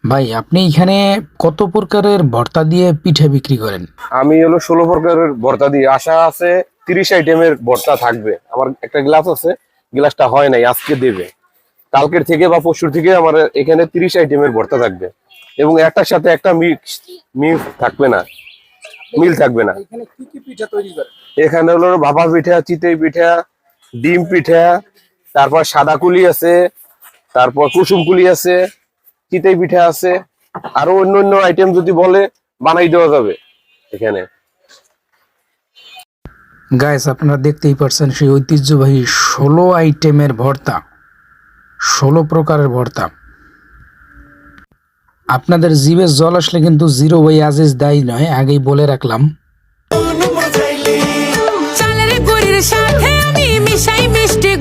ভাই আপনি এখানে কত প্রকারের ভর্তা দিয়ে পিঠে বিক্রি করেন? আমি 16 প্রকারের ভর্তা দিয়ে আশা আছে 30 আইটেমের ভর্তা থাকবে। আমার একটা গ্লাস আছে, গ্লাসটা হয় নাই, আজকে দেবে। কালকের থেকে বা পরশুর থেকে আমার এখানে 30 আইটেমের ভর্তা থাকবে এবং একটার সাথে একটা মিল থাকবে না, মিল থাকবে না। এখানে কি কি পিঠা তৈরি করেন? এখানে হলো ভাপা পিঠা, চিতই পিঠা, ডিম পিঠা, তারপর সাদা কুলি আছে, তারপর কুসুম কুলি আছে, চিতই পিঠা আছে, আরো অন্য অন্য আইটেম যদি বলে বানাই দেওয়া যাবে এখানে। গাইস আপনারা দেখতেই পারছেন সেই ঐতিহ্যবাহী 16 আইটেমের ভর্তা, 16 প্রকারের ভর্তা। আপনাদের জিভে জল আসলে কিন্তু জিরো ওয়ে আজিজ দায়ী নয়, আগেই বলে রাখলাম। চালের গুড়ির সাথে আমি মিশাই মিষ্টি